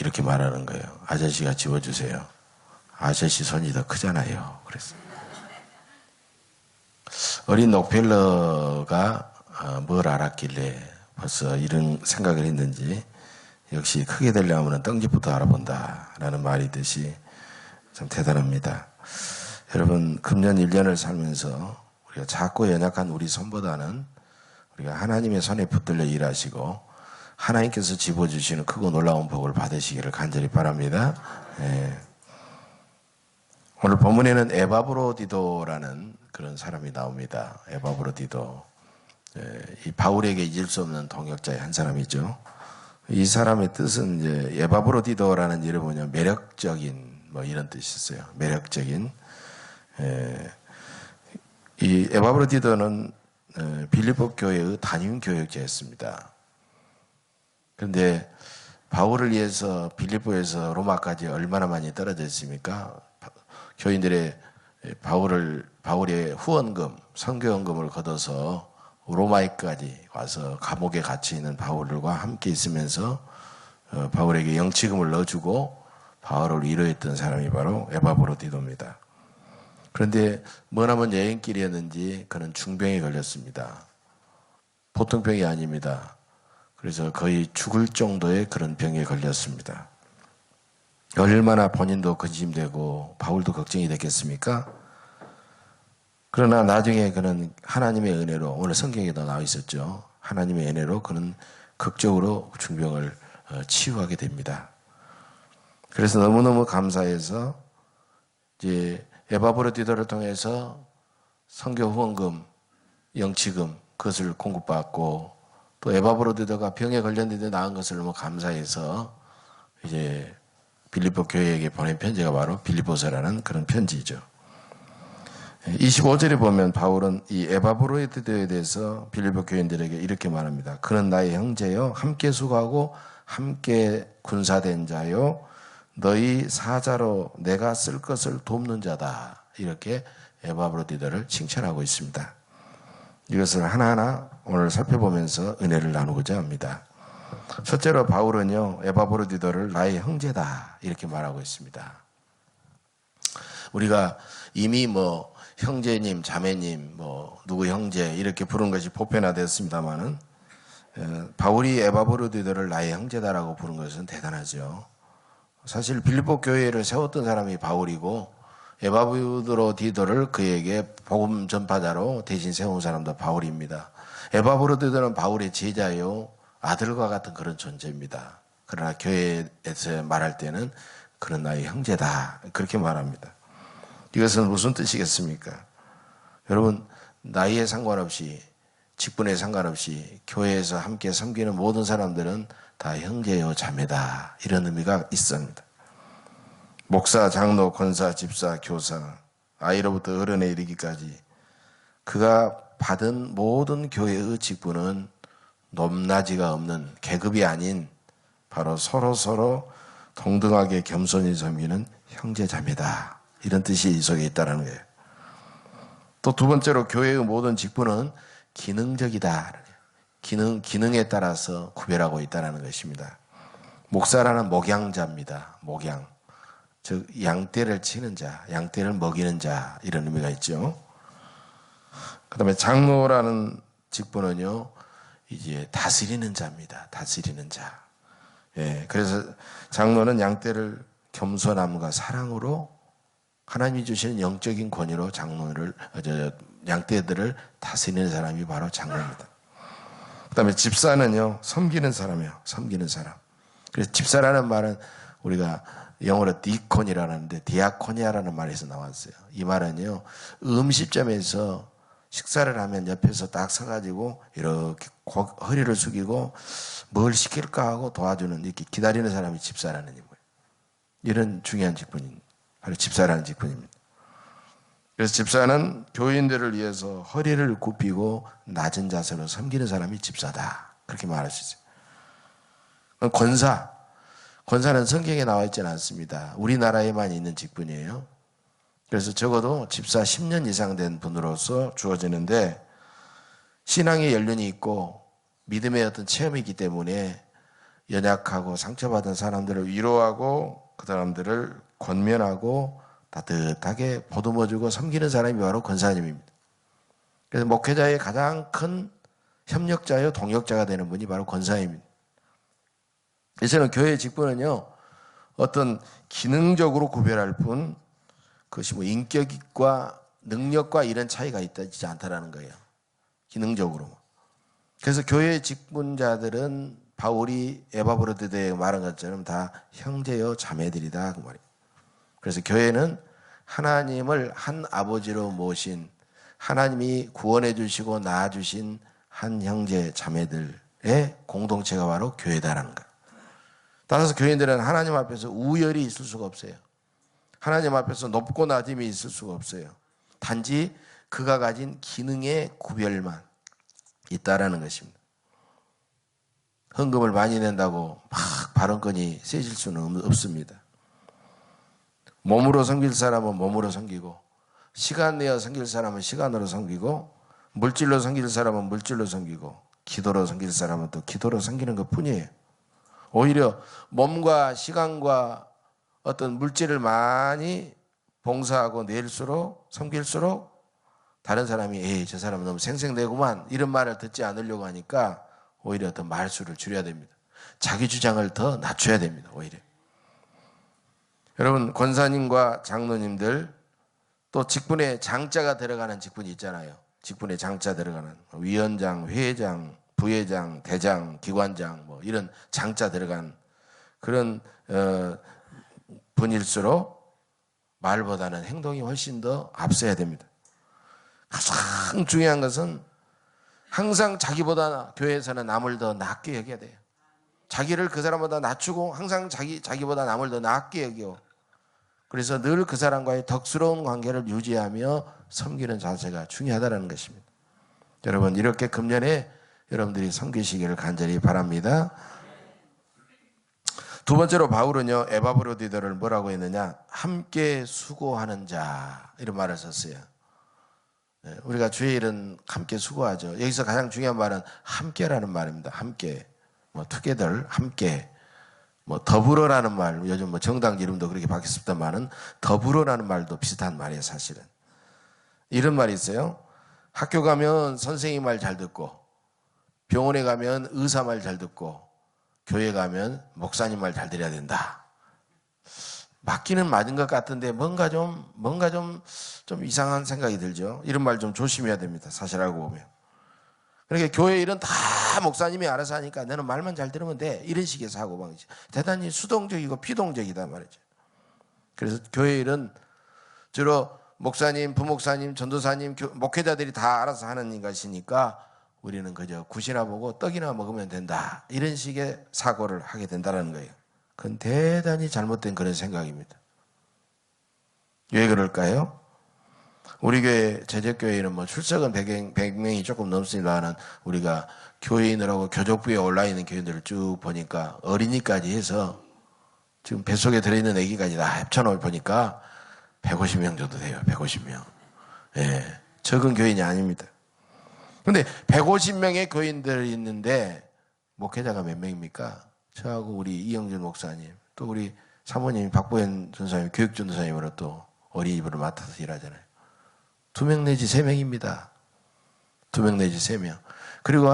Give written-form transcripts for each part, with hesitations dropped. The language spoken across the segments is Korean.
이렇게 말하는 거예요. 아저씨가 집어주세요. 아저씨 손이 더 크잖아요. 그래서 어린 록펠러가 뭘 알았길래 벌써 이런 생각을 했는지 역시 크게 되려면 떡잎부터 알아본다라는 말이듯이 참 대단합니다. 여러분, 금년 1년을 살면서 우리가 작고 연약한 우리 손보다는 우리가 하나님의 손에 붙들려 일하시고 하나님께서 집어주시는 크고 놀라운 복을 받으시기를 간절히 바랍니다. 오늘 본문에는 에바브로디도라는 그런 사람이 나옵니다. 에바브로디도. 이 바울에게 잊을 수 없는 동역자의 한 사람이죠. 이 사람의 뜻은 이제 에바브로디도라는 이름은 뭐냐, 매력적인 뭐 이런 뜻이 있어요. 매력적인. 이 에바브로디도는 빌립보 교회의 담임 교역자였습니다. 그런데 바울을 위해서 빌립보에서 로마까지 얼마나 많이 떨어져 있습니까? 교인들의 바울의 후원금, 선교원금을 걷어서 로마에까지 와서 감옥에 갇혀 있는 바울과 함께 있으면서 바울에게 영치금을 넣어주고 바울을 위로했던 사람이 바로 에바브로디도입니다. 그런데 머나먼 여행길이었는지 그는 중병에 걸렸습니다. 보통 병이 아닙니다. 그래서 거의 죽을 정도의 그런 병에 걸렸습니다. 얼마나 본인도 근심되고 바울도 걱정이 됐겠습니까? 그러나 나중에 그는 하나님의 은혜로, 오늘 성경에도 나와 있었죠. 하나님의 은혜로 그는 극적으로 중병을 치유하게 됩니다. 그래서 너무너무 감사해서 이제 에바브로디도를 통해서 선교 후원금, 영치금 그것을 공급받고 또 에바브로디도가 병에 걸렸는데 나은 것을 너무 감사해서 이제 빌립보 교회에게 보낸 편지가 바로 빌립보서라는 그런 편지죠. 25절에 보면 바울은 이 에바브로디도에 대해서 빌립보 교인들에게 이렇게 말합니다. 그는 나의 형제요, 함께 수고하고 함께 군사된 자요, 너희 사자로 내가 쓸 것을 돕는 자다. 이렇게 에바브로디도를 칭찬하고 있습니다. 이것을 하나하나 오늘 살펴보면서 은혜를 나누고자 합니다. 첫째로 바울은요, 에바브로디도를 나의 형제다 이렇게 말하고 있습니다. 우리가 이미 뭐 형제님, 자매님, 뭐 누구 형제 이렇게 부르는 것이 보편화되었습니다만은 바울이 에바브로디도를 나의 형제다라고 부른 것은 대단하죠. 사실 빌립보 교회를 세웠던 사람이 바울이고 에바브로디도를 그에게 복음 전파자로 대신 세운 사람도 바울입니다. 에바브로디도는 바울의 제자요, 아들과 같은 그런 존재입니다. 그러나 교회에서 말할 때는 그는 나의 형제다 그렇게 말합니다. 이것은 무슨 뜻이겠습니까? 여러분, 나이에 상관없이 직분에 상관없이 교회에서 함께 섬기는 모든 사람들은 다 형제요 자매다 이런 의미가 있습니다. 목사, 장로, 권사, 집사, 교사, 아이로부터 어른에 이르기까지 그가 받은 모든 교회의 직분은 높낮이가 없는 계급이 아닌 바로 서로 동등하게 겸손히 섬기는 형제 자매다 이런 뜻이 이 속에 있다는 거예요. 또 두 번째로 교회의 모든 직분은 기능적이다. 기능에 따라서 구별하고 있다는 것입니다. 목사라는 목양자입니다. 목양. 즉 양떼를 치는 자, 양떼를 먹이는 자 이런 의미가 있죠. 그 다음에 장로라는 직분은요, 이제 다스리는 자입니다. 다스리는 자. 예, 그래서 장로는 양떼를 겸손함과 사랑으로 하나님이 주시는 영적인 권위로 양떼들을 다스리는 사람이 바로 장로입니다. 그 다음에 집사는요, 섬기는 사람이에요. 섬기는 사람. 그래서 집사라는 말은 우리가 영어로 디콘이라는데 디아코니아라는 말에서 나왔어요. 이 말은요, 음식점에서 식사를 하면 옆에서 딱 서가지고 이렇게 허리를 숙이고 뭘 시킬까 하고 도와주는, 이렇게 기다리는 사람이 집사라는 거예요. 이런 중요한 직분입니다. 바로 집사라는 직분입니다. 그래서 집사는 교인들을 위해서 허리를 굽히고 낮은 자세로 섬기는 사람이 집사다. 그렇게 말할 수 있어요. 권사는 성경에 나와 있지는 않습니다. 우리나라에만 있는 직분이에요. 그래서 적어도 집사 10년 이상 된 분으로서 주어지는데 신앙의 연륜이 있고 믿음의 어떤 체험이 있기 때문에 연약하고 상처받은 사람들을 위로하고 그 사람들을 권면하고 따뜻하게 보듬어주고 섬기는 사람이 바로 권사님입니다. 그래서 목회자의 가장 큰 협력자요 동역자가 되는 분이 바로 권사입니다. 그래서 교회 직분은요 어떤 기능적으로 구별할 뿐 그것이 뭐 인격과 능력과 이런 차이가 있지 않다라는 거예요. 기능적으로. 그래서 교회 직분자들은 바울이 에바브로드에 말한 것처럼 다 형제요 자매들이다 그 말이에요. 그래서 교회는 하나님을 한 아버지로 모신 하나님이 구원해 주시고 낳아 주신 한 형제 자매들의 공동체가 바로 교회다라는 거예요. 따라서 교인들은 하나님 앞에서 우열이 있을 수가 없어요. 하나님 앞에서 높고 낮음이 있을 수가 없어요. 단지 그가 가진 기능의 구별만 있다라는 것입니다. 헌금을 많이 낸다고 막 발언권이 세질 수는 없습니다. 몸으로 섬길 사람은 몸으로 섬기고 시간 내어 섬길 사람은 시간으로 섬기고 물질로 섬길 사람은 물질로 섬기고 기도로 섬길 사람은 또 기도로 섬기는 것 뿐이에요. 오히려 몸과 시간과 어떤 물질을 많이 봉사하고 낼수록 섬길수록 다른 사람이 에이 저 사람은 너무 생생내구만 이런 말을 듣지 않으려고 하니까 오히려 더 말수를 줄여야 됩니다. 자기 주장을 더 낮춰야 됩니다. 오히려. 여러분 권사님과 장로님들 또 직분에 장자가 들어가는 직분이 있잖아요. 직분에 장자 들어가는 위원장, 회장, 부회장, 대장, 기관장 뭐 이런 장자 들어간 그런 분일수록 말보다는 행동이 훨씬 더 앞서야 됩니다. 가장 중요한 것은 항상 자기보다 교회에서는 남을 더 낮게 여겨야 돼요. 자기를 그 사람보다 낮추고 항상 자기보다 남을 더 낮게 여겨. 그래서 늘 그 사람과의 덕스러운 관계를 유지하며 섬기는 자세가 중요하다는 것입니다. 여러분 이렇게 금년에 여러분들이 섬기시기를 간절히 바랍니다. 두 번째로 바울은요 에바브로디더를 뭐라고 했느냐 함께 수고하는 자 이런 말을 썼어요. 우리가 주의 일은 함께 수고하죠. 여기서 가장 중요한 말은 함께라는 말입니다. 함께 뭐 together 함께 뭐 더불어라는 말 요즘 뭐 정당 이름도 그렇게 바뀌었습니다만은 더불어라는 말도 비슷한 말이에요. 사실은 이런 말이 있어요. 학교 가면 선생님 말 잘 듣고 병원에 가면 의사 말 잘 듣고 교회 가면 목사님 말 잘 들어야 된다. 맞기는 맞은 것 같은데 뭔가 좀 이상한 생각이 들죠. 이런 말 좀 조심해야 됩니다. 사실 알고 보면. 그러니까 교회 일은 다 목사님이 알아서 하니까 너는 말만 잘 들으면 돼. 이런 식의 사고방식. 대단히 수동적이고 피동적이다 말이죠. 그래서 교회 일은 주로 목사님, 부목사님, 전도사님, 목회자들이 다 알아서 하는 것이니까 우리는 그저 굿이나 보고 떡이나 먹으면 된다. 이런 식의 사고를 하게 된다는 거예요. 그건 대단히 잘못된 그런 생각입니다. 왜 그럴까요? 우리 교회, 제적교회는 뭐 출석은 100명이 조금 넘습니다만 우리가 교회인들하고 교족부에 올라있는 교인들을 쭉 보니까 어린이까지 해서 지금 뱃속에 들어있는 애기까지 다 합쳐놓을 보니까 150명 정도 돼요. 150명. 예, 적은 교인이 아닙니다. 근데 150명의 교인들이 있는데 목회자가 몇 명입니까? 저하고 우리 이영준 목사님, 또 우리 사모님 박보현 전사님, 교육전도사님으로 또 어린이집을 맡아서 일하잖아요. 2명 내지 3명입니다. 2명 내지 3명. 그리고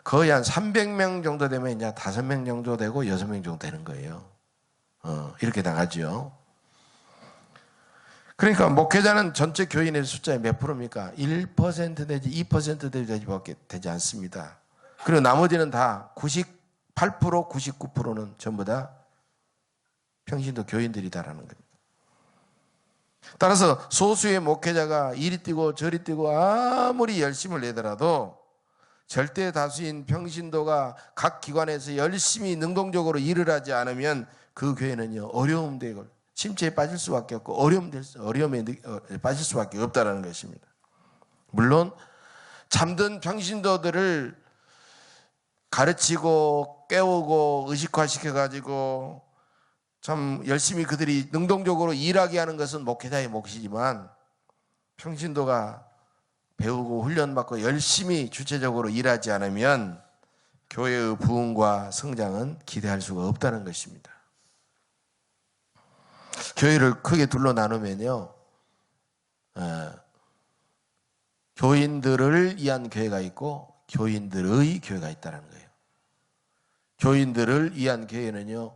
거의 한 300명 정도 되면 이제 5명 정도 되고 6명 정도 되는 거예요. 이렇게 나가죠. 그러니까 목회자는 전체 교인의 숫자의 몇 프로입니까? 1% 내지 2% 밖에 되지 않습니다. 그리고 나머지는 다 98%, 99%는 전부 다 평신도 교인들이다라는 겁니다. 따라서 소수의 목회자가 이리 뛰고 저리 뛰고 아무리 열심을 내더라도 절대 다수인 평신도가 각 기관에서 열심히 능동적으로 일을 하지 않으면 그 교회는요 어려움에 침체에 빠질 수밖에 없고 어려움에 빠질 수밖에 없다는 것입니다. 물론 잠든 평신도들을 가르치고 깨우고 의식화시켜가지고 참 열심히 그들이 능동적으로 일하게 하는 것은 목회자의 몫이지만 평신도가 배우고 훈련받고 열심히 주체적으로 일하지 않으면 교회의 부흥과 성장은 기대할 수가 없다는 것입니다. 교회를 크게 둘로 나누면요, 교인들을 위한 교회가 있고 교인들의 교회가 있다는 거예요. 교인들을 위한 교회는요,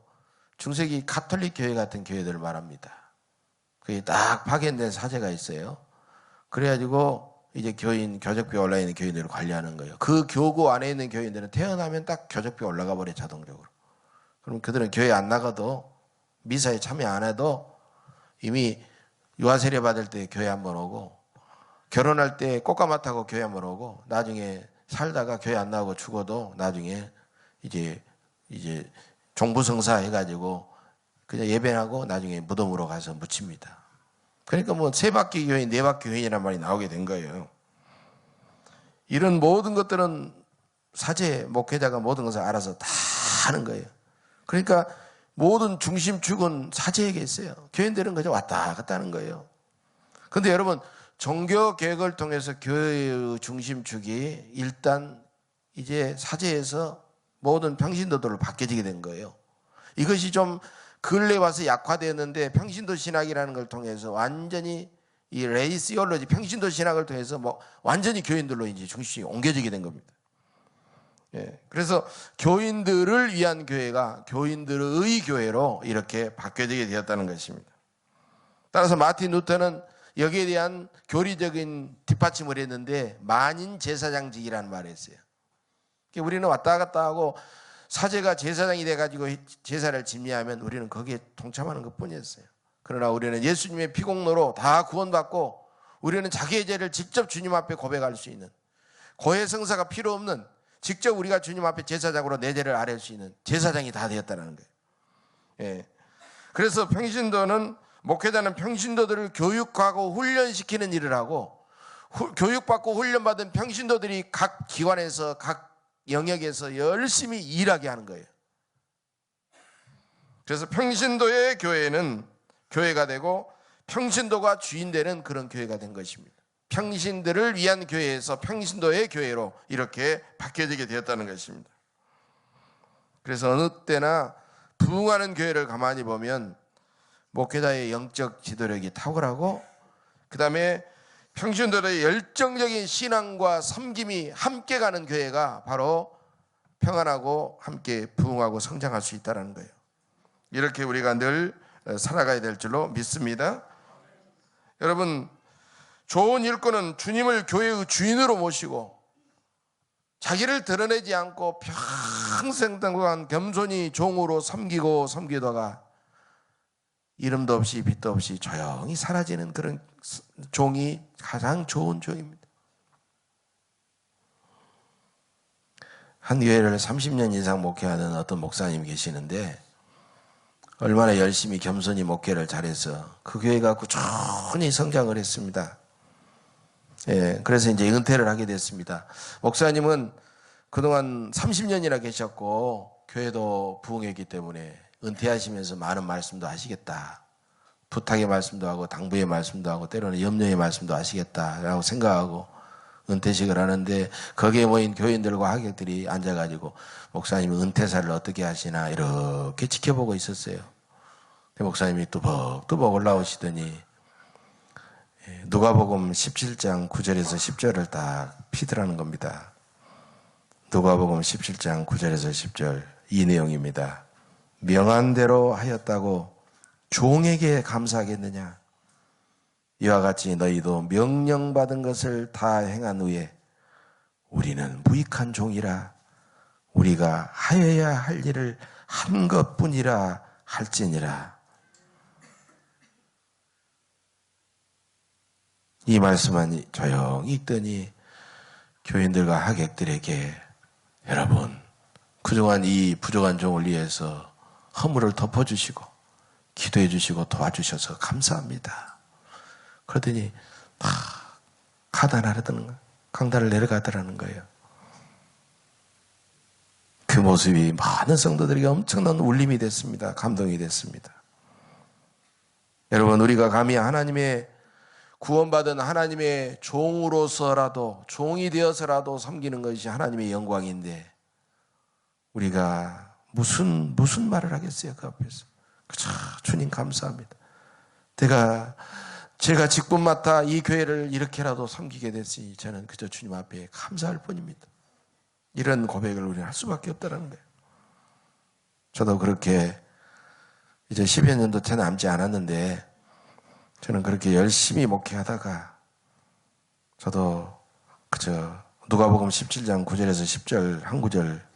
중세기 가톨릭 교회 같은 교회들을 말합니다. 그게 딱 파견된 사제가 있어요. 그래가지고 이제 교적비가 올라있는 교인들을 관리하는 거예요. 그 교구 안에 있는 교인들은 태어나면 딱 교적비가 올라가 버려, 자동적으로. 그럼 그들은 교회 안 나가도, 미사에 참여 안 해도 이미 유아세례 받을 때 교회 한번 오고, 결혼할 때 꽃가마 타고 교회 한번 오고, 나중에 살다가 교회 안 나오고 죽어도 나중에 이제 종부성사 해가지고 그냥 예배하고 나중에 무덤으로 가서 묻힙니다. 그러니까 뭐 3바퀴 교인, 4바퀴 교인이란 말이 나오게 된 거예요. 이런 모든 것들은 사제, 목회자가 모든 것을 알아서 다 하는 거예요. 그러니까 모든 중심축은 사제에게 있어요. 교인들은 그저 왔다 갔다 하는 거예요. 그런데 여러분, 종교 개혁을 통해서 교회의 중심축이 일단 이제 사제에서 모든 평신도들로 바뀌어지게 된 거예요. 이것이 좀 근래 와서 약화되었는데, 평신도 신학이라는 걸 통해서 완전히 이 레이시올로지, 평신도 신학을 통해서 완전히 교인들로 이제 중심이 옮겨지게 된 겁니다. 예, 그래서 교인들을 위한 교회가 교인들의 교회로 이렇게 바뀌어지게 되었다는 것입니다. 따라서 마틴 루터는 여기에 대한 교리적인 뒷받침을 했는데, 만인 제사장직이라는 말을 했어요. 우리는 왔다 갔다 하고 사제가 제사장이 돼가지고 제사를 집례하면 우리는 거기에 동참하는 것뿐이었어요. 그러나 우리는 예수님의 피공로로 다 구원받고, 우리는 자기의 죄를 직접 주님 앞에 고백할 수 있는, 고해성사가 필요 없는, 직접 우리가 주님 앞에 제사장으로 내 죄를 아뢰을 수 있는 제사장이 다 되었다는 거예요. 예. 그래서 평신도는, 목회자는 평신도들을 교육하고 훈련시키는 일을 하고, 교육받고 훈련받은 평신도들이 각 기관에서, 각 영역에서 열심히 일하게 하는 거예요. 그래서 평신도의 교회는 교회가 되고, 평신도가 주인 되는 그런 교회가 된 것입니다. 평신들을 위한 교회에서 평신도의 교회로 이렇게 바뀌어지게 되었다는 것입니다. 그래서 어느 때나 부흥하는 교회를 가만히 보면 목회자의 영적 지도력이 탁월하고, 그 다음에 평신도들의 열정적인 신앙과 섬김이 함께 가는 교회가 바로 평안하고 함께 부흥하고 성장할 수 있다는 거예요. 이렇게 우리가 늘 살아가야 될 줄로 믿습니다. 여러분, 좋은 일꾼은 주님을 교회의 주인으로 모시고 자기를 드러내지 않고 평생 동안 겸손히 종으로 섬기다가 이름도 없이 빛도 없이 조용히 사라지는 그런 종이 가장 좋은 종입니다. 한 교회를 30년 이상 목회하는 어떤 목사님이 계시는데, 얼마나 열심히 겸손히 목회를 잘해서 그 교회가 꾸준히 성장을 했습니다. 예, 그래서 이제 은퇴를 하게 됐습니다. 목사님은 그동안 30년이나 계셨고 교회도 부흥했기 때문에 은퇴하시면서 많은 말씀도 하시겠다, 부탁의 말씀도 하고 당부의 말씀도 하고 때로는 염려의 말씀도 하시겠다라고 생각하고 은퇴식을 하는데, 거기에 모인 교인들과 하객들이 앉아가지고 목사님이 은퇴사를 어떻게 하시나 이렇게 지켜보고 있었어요. 목사님이 뚜벅뚜벅 올라오시더니 누가복음 17장 9절에서 10절을 딱 피드라는 겁니다. 누가복음 17장 9절에서 10절 이 내용입니다. 명한 대로 하였다고 종에게 감사하겠느냐? 이와 같이 너희도 명령받은 것을 다 행한 후에 우리는 무익한 종이라, 우리가 하여야 할 일을 한 것뿐이라 할지니라. 이 말씀만 조용히 읽더니 교인들과 하객들에게, 여러분, 그동안 이 부족한 종을 위해서 허물을 덮어주시고 기도해 주시고 도와주셔서 감사합니다. 그러더니 막 가다나르더는 거예요. 강단을 내려가더라는 거예요. 그 모습이 많은 성도들에게 엄청난 울림이 됐습니다. 감동이 됐습니다. 여러분, 우리가 감히 하나님의 구원받은 하나님의 종으로서라도, 종이 되어서라도 섬기는 것이 하나님의 영광인데, 우리가 무슨 말을 하겠어요? 그 앞에서. 그저 주님 감사합니다. 제가 직분 맡아 이 교회를 이렇게라도 섬기게 됐으니 저는 그저 주님 앞에 감사할 뿐입니다. 이런 고백을 우리는 할 수밖에 없다는 거예요. 저도 그렇게 이제 10여 년도 채 남지 않았는데 저는 그렇게 열심히 목회하다가 저도 그저 누가복음 17장 9절에서 10절 한 구절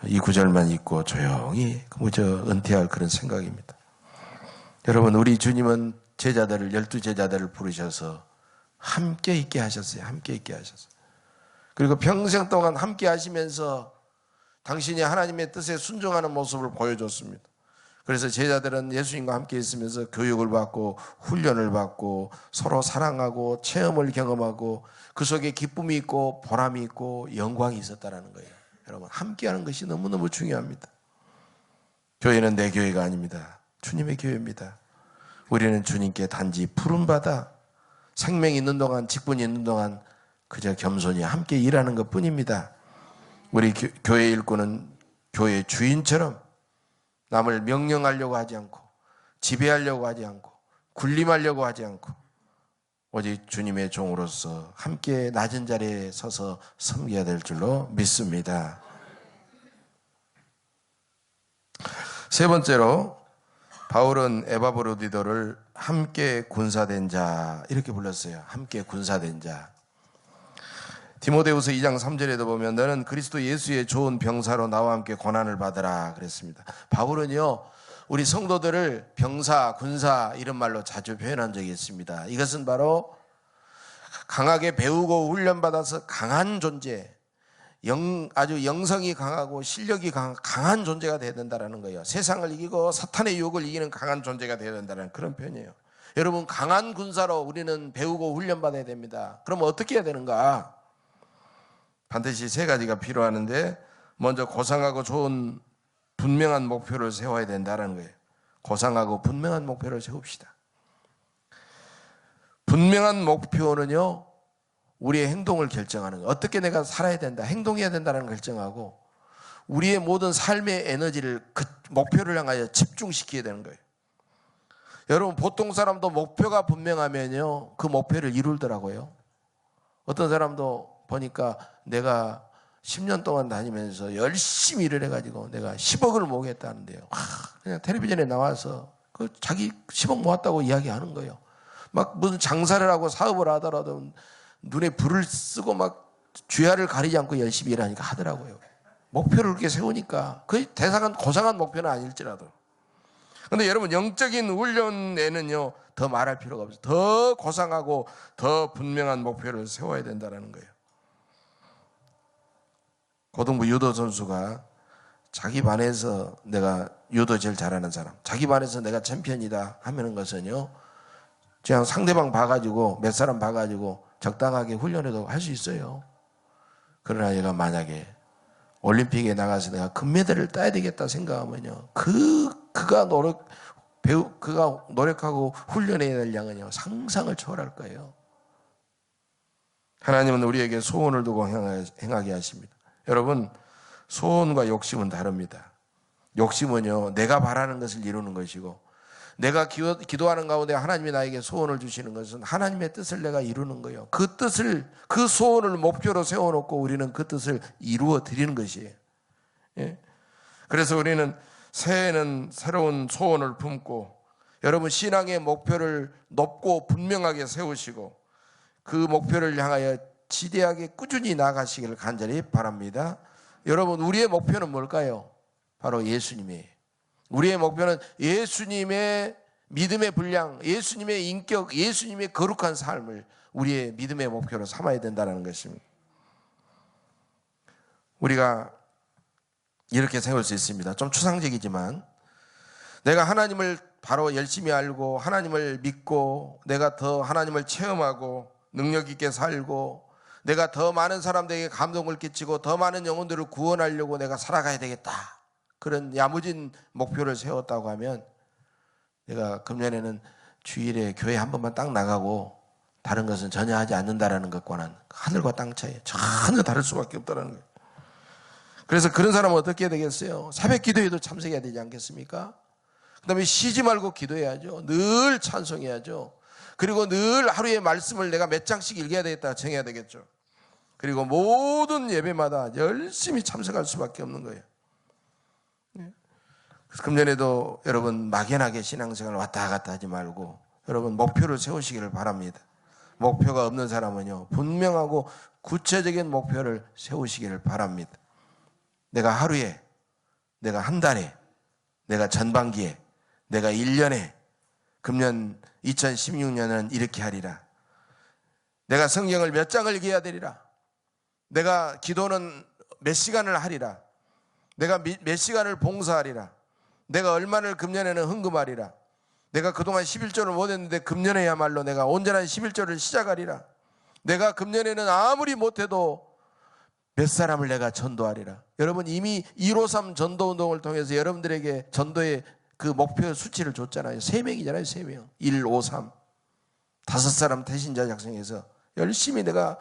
이 구절만 읽고 조용히 그저 은퇴할 그런 생각입니다. 여러분, 우리 주님은 제자들을 12제자들을 부르셔서 함께 있게 하셨어요. 함께 있게 하셨어요. 그리고 평생 동안 함께 하시면서 당신이 하나님의 뜻에 순종하는 모습을 보여줬습니다. 그래서 제자들은 예수님과 함께 있으면서 교육을 받고 훈련을 받고 서로 사랑하고 체험을 경험하고 그 속에 기쁨이 있고 보람이 있고 영광이 있었다는 거예요. 여러분, 함께하는 것이 너무너무 중요합니다. 교회는 내 교회가 아닙니다. 주님의 교회입니다. 우리는 주님께 단지 부름받아 생명이 있는 동안, 직분이 있는 동안 그저 겸손히 함께 일하는 것뿐입니다. 우리 교회 일꾼은 교회 주인처럼 남을 명령하려고 하지 않고 지배하려고 하지 않고 군림하려고 하지 않고 오직 주님의 종으로서 함께 낮은 자리에 서서 섬겨야 될 줄로 믿습니다. 세 번째로 바울은 에바브로디도를 함께 군사된 자 이렇게 불렀어요. 함께 군사된 자. 디모데후서 2장 3절에도 보면 너는 그리스도 예수의 좋은 병사로 나와 함께 고난을 받으라 그랬습니다. 바울은요, 우리 성도들을 병사, 군사 이런 말로 자주 표현한 적이 있습니다. 이것은 바로 강하게 배우고 훈련받아서 강한 존재, 아주 영성이 강하고 실력이 강한 존재가 되어야 된다는 거예요. 세상을 이기고 사탄의 유혹을 이기는 강한 존재가 되어야 된다는 그런 표현이에요. 여러분, 강한 군사로 우리는 배우고 훈련받아야 됩니다. 그럼 어떻게 해야 되는가? 반드시 세 가지가 필요하는데 먼저 고상하고 좋은 분명한 목표를 세워야 된다는 거예요. 고상하고 분명한 목표를 세웁시다. 분명한 목표는요, 우리의 행동을 결정하는 거예요. 어떻게 내가 살아야 된다, 행동해야 된다는 걸 결정하고 우리의 모든 삶의 에너지를 그 목표를 향하여 집중시켜야 되는 거예요. 여러분, 보통 사람도 목표가 분명하면요, 그 목표를 이루더라고요. 어떤 사람도 보니까 내가 10년 동안 다니면서 열심히 일을 해가지고 내가 10억을 모으겠다는데요. 그냥 텔레비전에 나와서 그 자기 10억 모았다고 이야기하는 거예요. 막 무슨 장사를 하고 사업을 하더라도 눈에 불을 쓰고 막 주야를 가리지 않고 열심히 일하니까 하더라고요. 목표를 그렇게 세우니까 그 대상은 고상한 목표는 아닐지라도. 그런데 여러분, 영적인 훈련에는요, 더 말할 필요가 없어요. 더 고상하고 더 분명한 목표를 세워야 된다는 거예요. 고등부 유도 선수가 자기 반에서 내가 유도 제일 잘하는 사람, 자기 반에서 내가 챔피언이다 하면은 것은요, 그냥 상대방 봐가지고 몇 사람 봐가지고 적당하게 훈련해도 할 수 있어요. 그러나 얘가 만약에 올림픽에 나가서 내가 금메달을 따야 되겠다 생각하면요, 그가 노력하고 훈련해야 될 양은요, 상상을 초월할 거예요. 하나님은 우리에게 소원을 두고 행하게 하십니다. 여러분, 소원과 욕심은 다릅니다. 욕심은요, 내가 바라는 것을 이루는 것이고, 내가 기도하는 가운데 하나님이 나에게 소원을 주시는 것은 하나님의 뜻을 내가 이루는 거예요. 그 소원을 목표로 세워놓고 우리는 그 뜻을 이루어 드리는 것이에요. 예? 그래서 우리는 새해에는 새로운 소원을 품고, 여러분, 신앙의 목표를 높고 분명하게 세우시고 그 목표를 향하여 지대하게 꾸준히 나가시기를 간절히 바랍니다. 여러분, 우리의 목표는 뭘까요? 바로 예수님이에요. 우리의 목표는 예수님의 믿음의 분량, 예수님의 인격, 예수님의 거룩한 삶을 우리의 믿음의 목표로 삼아야 된다는 것입니다. 우리가 이렇게 세울 수 있습니다. 좀 추상적이지만, 내가 하나님을 바로 열심히 알고 하나님을 믿고 내가 더 하나님을 체험하고 능력 있게 살고 내가 더 많은 사람들에게 감동을 끼치고 더 많은 영혼들을 구원하려고 내가 살아가야 되겠다, 그런 야무진 목표를 세웠다고 하면, 내가 금년에는 주일에 교회 한 번만 딱 나가고 다른 것은 전혀 하지 않는다라는 것과는 하늘과 땅 차이 전혀 다를 수밖에 없다는 거예요. 그래서 그런 사람은 어떻게 해야 되겠어요? 새벽 기도에도 참석해야 되지 않겠습니까? 그 다음에 쉬지 말고 기도해야죠. 늘 찬송해야죠. 그리고 늘 하루의 말씀을 내가 몇 장씩 읽어야 되겠다 정해야 되겠죠. 그리고 모든 예배마다 열심히 참석할 수밖에 없는 거예요. 금년에도 여러분 막연하게 신앙생활 왔다 갔다 하지 말고 여러분 목표를 세우시기를 바랍니다. 목표가 없는 사람은요, 분명하고 구체적인 목표를 세우시기를 바랍니다. 내가 하루에, 내가 한 달에, 내가 전반기에, 내가 1년에, 금년 2016년은 이렇게 하리라. 내가 성경을 몇 장을 읽어야 되리라. 내가 기도는 몇 시간을 하리라. 내가 몇 시간을 봉사하리라. 내가 얼마를 금년에는 헌금하리라. 내가 그동안 11조를 못했는데 금년에야말로 내가 온전한 11조를 시작하리라. 내가 금년에는 아무리 못해도 몇 사람을 내가 전도하리라. 여러분 이미 153 전도운동을 통해서 여러분들에게 전도의 그 목표 수치를 줬잖아요. 3명이잖아요. 3명. 153. 5사람 태신자 작성해서 열심히 내가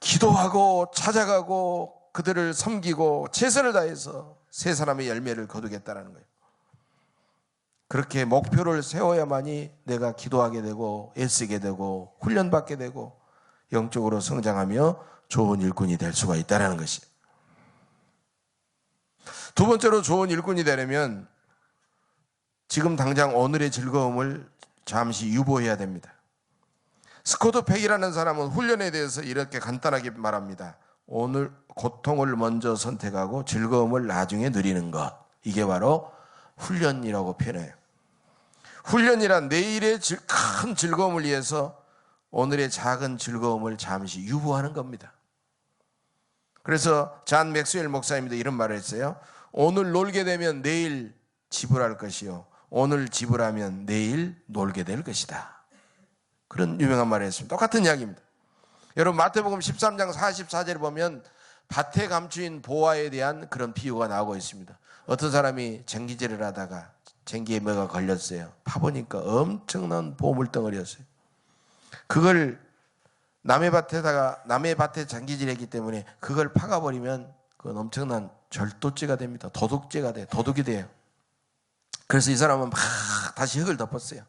기도하고 찾아가고 그들을 섬기고 최선을 다해서 3사람의 열매를 거두겠다는 거예요. 그렇게 목표를 세워야만이 내가 기도하게 되고 애쓰게 되고 훈련받게 되고 영적으로 성장하며 좋은 일꾼이 될 수가 있다는 것이에요. 두 번째로 좋은 일꾼이 되려면 지금 당장 오늘의 즐거움을 잠시 유보해야 됩니다. 스코트 팩이라는 사람은 훈련에 대해서 이렇게 간단하게 말합니다. 오늘 고통을 먼저 선택하고 즐거움을 나중에 누리는 것. 이게 바로 훈련이라고 표현해요. 훈련이란 내일의 큰 즐거움을 위해서 오늘의 작은 즐거움을 잠시 유보하는 겁니다. 그래서 잔 맥스웰 목사님도 이런 말을 했어요. 오늘 놀게 되면 내일 지불할 것이요, 오늘 지불하면 내일 놀게 될 것이다. 그런 유명한 말을 했습니다. 똑같은 이야기입니다. 여러분 마태복음 13장 44절에 보면 밭에 감추인 보화에 대한 그런 비유가 나오고 있습니다. 어떤 사람이 쟁기질을 하다가 쟁기에 뭐가 걸렸어요. 파보니까 엄청난 보물덩어리였어요. 그걸 남의 밭에 쟁기질했기 때문에 그걸 파가버리면 그건 엄청난 절도죄가 됩니다. 도둑죄가 돼요. 도둑이 돼요. 그래서 이 사람은 막 다시 흙을 덮었어요.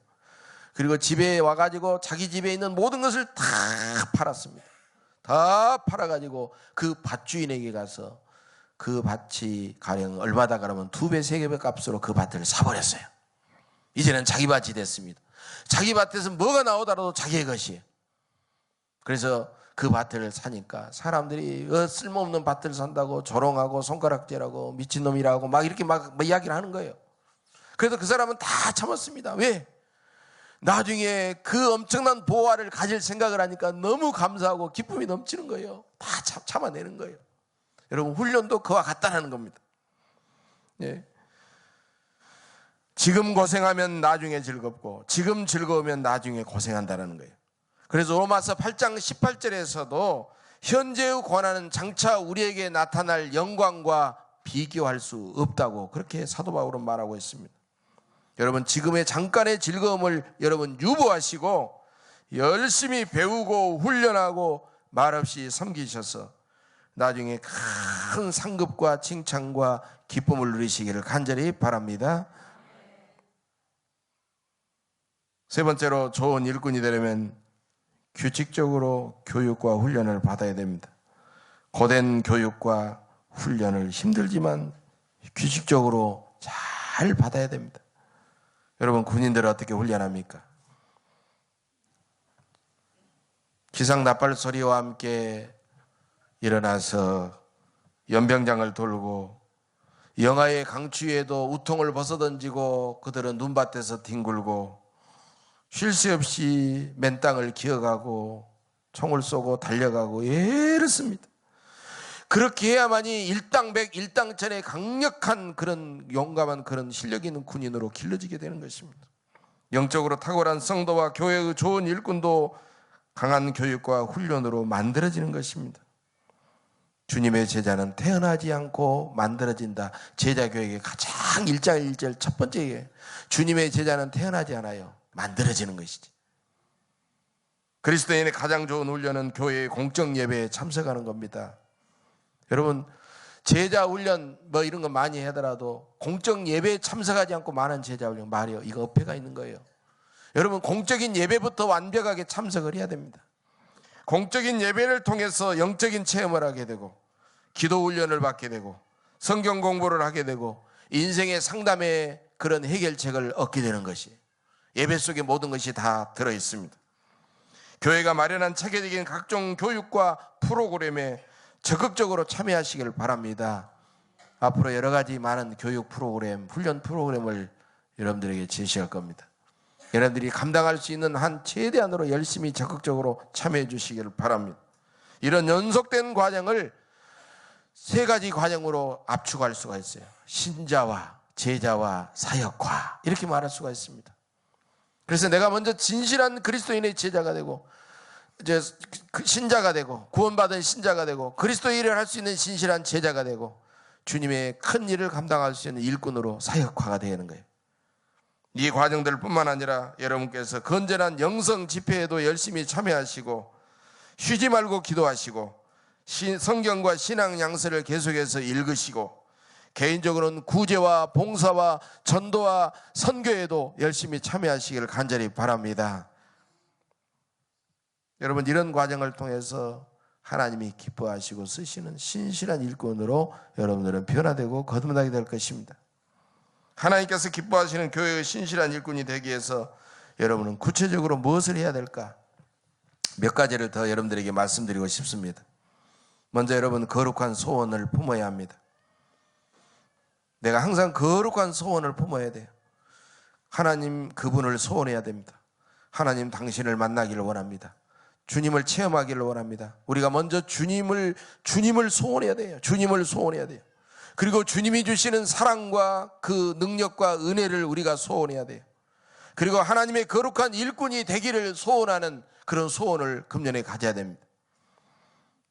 그리고 집에 와가지고 자기 집에 있는 모든 것을 다 팔았습니다. 다 팔아가지고 그 밭주인에게 가서 그 밭이 가령 얼마다 그러면 2배, 3배 값으로 그 밭을 사버렸어요. 이제는 자기 밭이 됐습니다. 자기 밭에서 뭐가 나오더라도 자기의 것이에요. 그래서 그 밭을 사니까 사람들이 쓸모없는 밭을 산다고 조롱하고 손가락질하고 미친놈이라고 막 이렇게 막 이야기를 하는 거예요. 그래서 그 사람은 다 참았습니다. 왜? 나중에 그 엄청난 보화를 가질 생각을 하니까 너무 감사하고 기쁨이 넘치는 거예요. 다 참아내는 거예요. 여러분 훈련도 그와 같다는 겁니다. 예. 지금 고생하면 나중에 즐겁고 지금 즐거우면 나중에 고생한다는 거예요. 그래서 로마서 8장 18절에서도 현재의 고난은 장차 우리에게 나타날 영광과 비교할 수 없다고 그렇게 사도 바울은 말하고 있습니다. 여러분 지금의 잠깐의 즐거움을 여러분 유보하시고 열심히 배우고 훈련하고 말없이 섬기셔서 나중에 큰 상급과 칭찬과 기쁨을 누리시기를 간절히 바랍니다. 세 번째로 좋은 일꾼이 되려면 규칙적으로 교육과 훈련을 받아야 됩니다. 고된 교육과 훈련을 힘들지만 규칙적으로 잘 받아야 됩니다. 여러분 군인들을 어떻게 훈련합니까? 기상 나팔 소리와 함께 일어나서 연병장을 돌고 영하의 강추위에도 우통을 벗어던지고 그들은 눈밭에서 뒹굴고 쉴 새 없이 맨 땅을 기어가고 총을 쏘고 달려가고 이렇습니다. 그렇게 해야만이 일당백 일당천의 강력한 그런 용감한 그런 실력 있는 군인으로 길러지게 되는 것입니다. 영적으로 탁월한 성도와 교회의 좋은 일꾼도 강한 교육과 훈련으로 만들어지는 것입니다. 주님의 제자는 태어나지 않고 만들어진다. 제자교육의 가장 일장일절 첫 번째예요. 주님의 제자는 태어나지 않아요. 만들어지는 것이지. 그리스도인의 가장 좋은 훈련은 교회의 공적 예배에 참석하는 겁니다. 여러분 제자 훈련 뭐 이런 거 많이 하더라도 공적 예배에 참석하지 않고 많은 제자 훈련 말이요, 이거 어폐가 있는 거예요. 여러분, 공적인 예배부터 완벽하게 참석을 해야 됩니다. 공적인 예배를 통해서 영적인 체험을 하게 되고, 기도 훈련을 받게 되고, 성경 공부를 하게 되고, 인생의 상담의 그런 해결책을 얻게 되는 것이, 예배 속에 모든 것이 다 들어있습니다. 교회가 마련한 체계적인 각종 교육과 프로그램에 적극적으로 참여하시길 바랍니다. 앞으로 여러 가지 많은 교육 프로그램, 훈련 프로그램을 여러분들에게 제시할 겁니다. 여러분들이 감당할 수 있는 한 최대한으로 열심히 적극적으로 참여해 주시기를 바랍니다. 이런 연속된 과정을 세 가지 과정으로 압축할 수가 있어요. 신자와 제자와 사역화, 이렇게 말할 수가 있습니다. 그래서 내가 먼저 진실한 그리스도인의 제자가 되고, 이제 신자가 되고, 구원받은 신자가 되고, 그리스도의 일을 할 수 있는 신실한 제자가 되고, 주님의 큰 일을 감당할 수 있는 일꾼으로 사역화가 되는 거예요. 이 과정들 뿐만 아니라 여러분께서 건전한 영성 집회에도 열심히 참여하시고, 쉬지 말고 기도하시고, 성경과 신앙 양서를 계속해서 읽으시고, 개인적으로는 구제와 봉사와 전도와 선교에도 열심히 참여하시기를 간절히 바랍니다. 여러분, 이런 과정을 통해서 하나님이 기뻐하시고 쓰시는 신실한 일꾼으로 여러분들은 변화되고 거듭나게 될 것입니다. 하나님께서 기뻐하시는 교회의 신실한 일꾼이 되기 위해서 여러분은 구체적으로 무엇을 해야 될까? 몇 가지를 더 여러분들에게 말씀드리고 싶습니다. 먼저 여러분, 거룩한 소원을 품어야 합니다. 내가 항상 거룩한 소원을 품어야 돼요. 하나님 그분을 소원해야 됩니다. 하나님 당신을 만나기를 원합니다. 주님을 체험하기를 원합니다. 우리가 먼저 주님을 소원해야 돼요. 주님을 소원해야 돼요. 그리고 주님이 주시는 사랑과 그 능력과 은혜를 우리가 소원해야 돼요. 그리고 하나님의 거룩한 일꾼이 되기를 소원하는 그런 소원을 금년에 가져야 됩니다.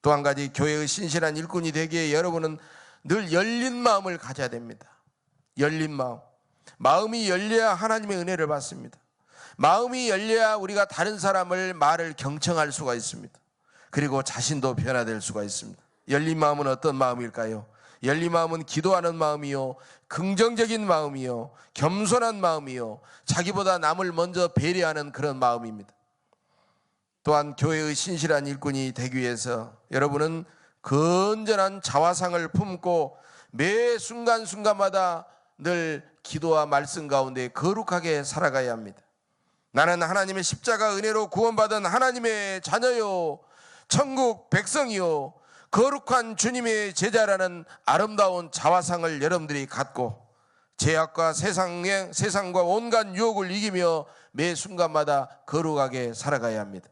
또 한 가지, 교회의 신실한 일꾼이 되기에 여러분은 늘 열린 마음을 가져야 됩니다. 열린 마음. 마음이 열려야 하나님의 은혜를 받습니다. 마음이 열려야 우리가 다른 사람을 말을 경청할 수가 있습니다. 그리고 자신도 변화될 수가 있습니다. 열린 마음은 어떤 마음일까요? 열린 마음은 기도하는 마음이요, 긍정적인 마음이요, 겸손한 마음이요, 자기보다 남을 먼저 배려하는 그런 마음입니다. 또한 교회의 신실한 일꾼이 되기 위해서 여러분은 건전한 자화상을 품고 매 순간순간마다 늘 기도와 말씀 가운데 거룩하게 살아가야 합니다. 나는 하나님의 십자가 은혜로 구원받은 하나님의 자녀요, 천국 백성이요, 거룩한 주님의 제자라는 아름다운 자화상을 여러분들이 갖고 죄악과 세상과 온갖 유혹을 이기며 매 순간마다 거룩하게 살아가야 합니다.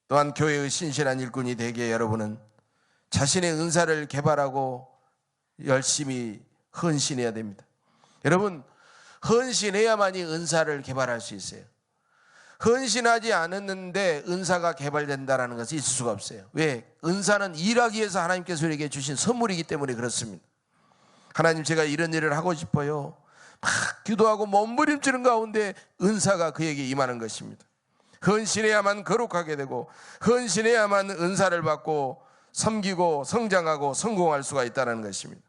또한 교회의 신실한 일꾼이 되기에 여러분은 자신의 은사를 개발하고 열심히 헌신해야 됩니다. 여러분, 헌신해야만이 은사를 개발할 수 있어요. 헌신하지 않았는데 은사가 개발된다는 것이 있을 수가 없어요. 왜? 은사는 일하기 위해서 하나님께서 우리에게 주신 선물이기 때문에 그렇습니다. 하나님, 제가 이런 일을 하고 싶어요. 막 기도하고 몸부림치는 가운데 은사가 그에게 임하는 것입니다. 헌신해야만 거룩하게 되고, 헌신해야만 은사를 받고 섬기고 성장하고 성공할 수가 있다는 것입니다.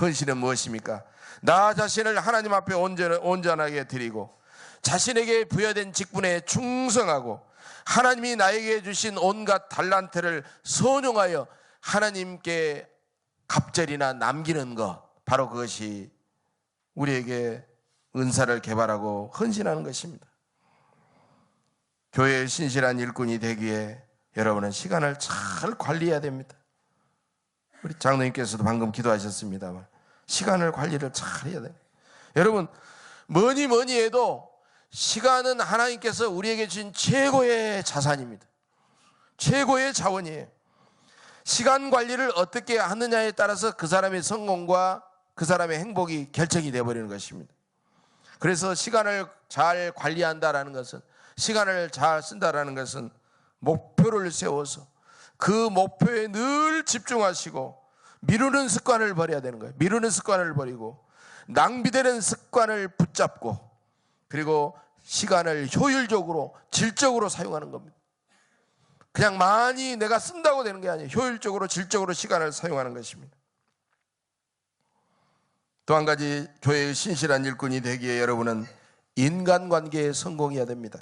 헌신은 무엇입니까? 나 자신을 하나님 앞에 온전하게 드리고, 자신에게 부여된 직분에 충성하고, 하나님이 나에게 주신 온갖 달란트를 선용하여 하나님께 갑절이나 남기는 것, 바로 그것이 우리에게 은사를 개발하고 헌신하는 것입니다. 교회의 신실한 일꾼이 되기에 여러분은 시간을 잘 관리해야 됩니다. 우리 장로님께서도 방금 기도하셨습니다만 시간을 관리를 잘 해야 돼요. 여러분, 뭐니 해도 시간은 하나님께서 우리에게 주신 최고의 자산입니다. 최고의 자원이에요. 시간 관리를 어떻게 하느냐에 따라서 그 사람의 성공과 그 사람의 행복이 결정이 되어버리는 것입니다. 그래서 시간을 잘 관리한다라는 것은, 시간을 잘 쓴다라는 것은 목표를 세워서 그 목표에 늘 집중하시고 미루는 습관을 버려야 되는 거예요. 미루는 습관을 버리고 낭비되는 습관을 붙잡고, 그리고 시간을 효율적으로 질적으로 사용하는 겁니다. 그냥 많이 내가 쓴다고 되는 게 아니에요. 효율적으로 질적으로 시간을 사용하는 것입니다. 또 한 가지 교회의 신실한 일꾼이 되기에 여러분은 인간관계에 성공해야 됩니다.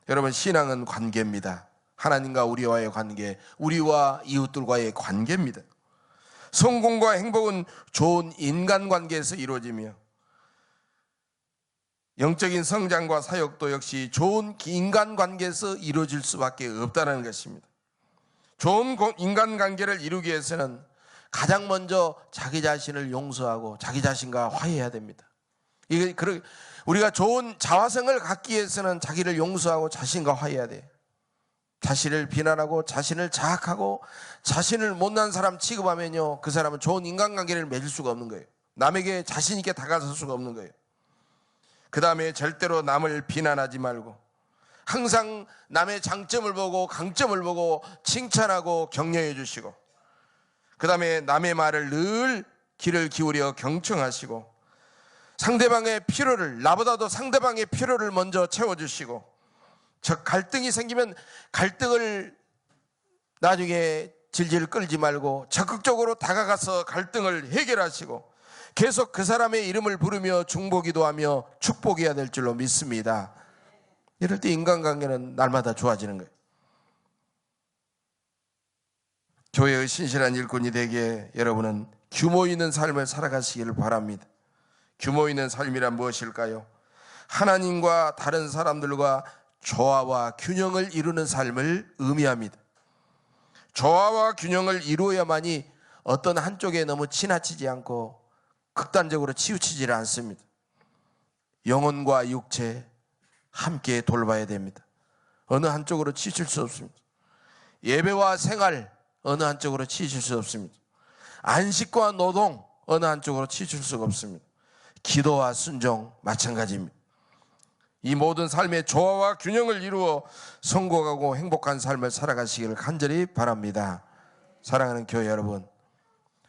여러분, 신앙은 관계입니다. 하나님과 우리와의 관계, 우리와 이웃들과의 관계입니다. 성공과 행복은 좋은 인간관계에서 이루어지며 영적인 성장과 사역도 역시 좋은 인간관계에서 이루어질 수밖에 없다는 것입니다. 좋은 인간관계를 이루기 위해서는 가장 먼저 자기 자신을 용서하고 자기 자신과 화해해야 됩니다. 우리가 좋은 자화성을 갖기 위해서는 자기를 용서하고 자신과 화해해야 돼요. 자신을 비난하고 자신을 자학하고 자신을 못난 사람 취급하면요, 그 사람은 좋은 인간관계를 맺을 수가 없는 거예요. 남에게 자신 있게 다가설 수가 없는 거예요. 그 다음에 절대로 남을 비난하지 말고 항상 남의 장점을 보고 강점을 보고 칭찬하고 격려해 주시고, 그 다음에 남의 말을 늘 귀를 기울여 경청하시고, 상대방의 필요를, 나보다도 상대방의 필요를 먼저 채워주시고, 즉 갈등이 생기면 갈등을 나중에 질질 끌지 말고 적극적으로 다가가서 갈등을 해결하시고 계속 그 사람의 이름을 부르며 중보기도 하며 축복해야 될 줄로 믿습니다. 이럴 때 인간관계는 날마다 좋아지는 거예요. 교회의 신실한 일꾼이 되기에 여러분은 규모 있는 삶을 살아가시기를 바랍니다. 규모 있는 삶이란 무엇일까요? 하나님과 다른 사람들과 조화와 균형을 이루는 삶을 의미합니다. 조화와 균형을 이루어야만이 어떤 한쪽에 너무 지나치지 않고 극단적으로 치우치지 않습니다. 영혼과 육체 함께 돌봐야 됩니다. 어느 한쪽으로 치우칠 수 없습니다. 예배와 생활 어느 한쪽으로 치우칠 수 없습니다. 안식과 노동 어느 한쪽으로 치우칠 수가 없습니다. 기도와 순종 마찬가지입니다. 이 모든 삶의 조화와 균형을 이루어 성공하고 행복한 삶을 살아가시기를 간절히 바랍니다. 사랑하는 교회 여러분,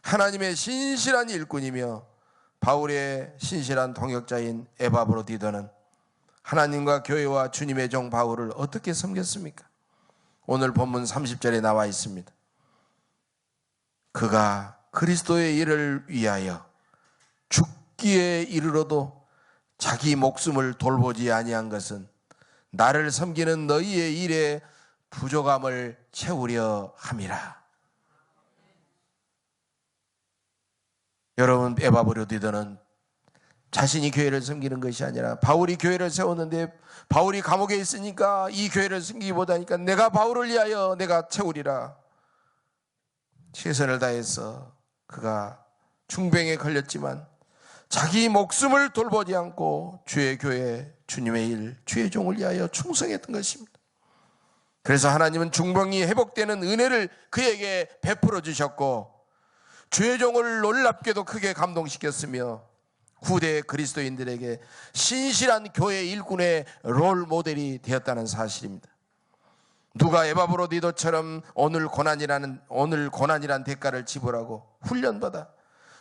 하나님의 신실한 일꾼이며 바울의 신실한 동역자인 에바브로디더는 하나님과 교회와 주님의 종 바울을 어떻게 섬겼습니까? 오늘 본문 30절에 나와 있습니다. 그가 그리스도의 일을 위하여 죽기에 이르러도 자기 목숨을 돌보지 아니한 것은 나를 섬기는 너희의 일에 부족함을 채우려 함이라. 여러분, 에바브로디더는 자신이 교회를 섬기는 것이 아니라 바울이 교회를 세웠는데 바울이 감옥에 있으니까 이 교회를 섬기기보다니까 내가 바울을 위하여 내가 채우리라. 최선을 다해서 그가 중병에 걸렸지만 자기 목숨을 돌보지 않고 주의 교회, 주님의 일, 주의 종을 위하여 충성했던 것입니다. 그래서 하나님은 중병이 회복되는 은혜를 그에게 베풀어 주셨고 주의 종을 놀랍게도 크게 감동시켰으며 후대 그리스도인들에게 신실한 교회 일꾼의 롤 모델이 되었다는 사실입니다. 누가 에바브로디도처럼 오늘 고난이란 대가를 지불하고 훈련받아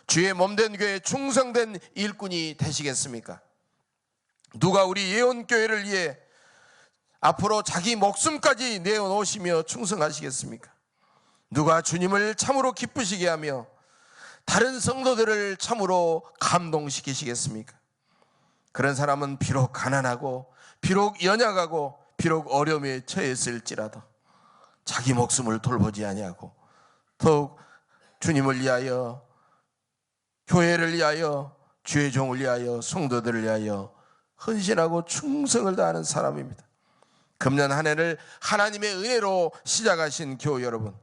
주의 몸된 교회에 충성된 일꾼이 되시겠습니까? 누가 우리 예언교회를 위해 앞으로 자기 목숨까지 내어놓으시며 충성하시겠습니까? 누가 주님을 참으로 기쁘시게 하며 다른 성도들을 참으로 감동시키시겠습니까? 그런 사람은 비록 가난하고 비록 연약하고 비록 어려움에 처했을지라도 자기 목숨을 돌보지 아니하고 더욱 주님을 위하여, 교회를 위하여, 주의 종을 위하여, 성도들을 위하여 헌신하고 충성을 다하는 사람입니다. 금년 한 해를 하나님의 은혜로 시작하신 교우 여러분,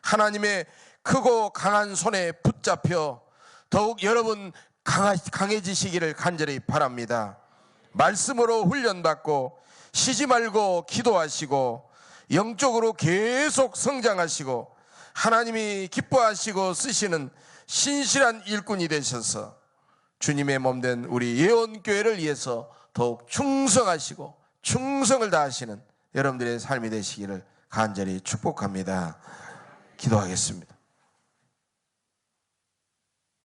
하나님의 크고 강한 손에 붙잡혀 더욱 여러분 강해지시기를 간절히 바랍니다. 말씀으로 훈련받고 쉬지 말고 기도하시고 영적으로 계속 성장하시고 하나님이 기뻐하시고 쓰시는 신실한 일꾼이 되셔서 주님의 몸된 우리 예언교회를 위해서 더욱 충성하시고 충성을 다하시는 여러분들의 삶이 되시기를 간절히 축복합니다. 기도하겠습니다.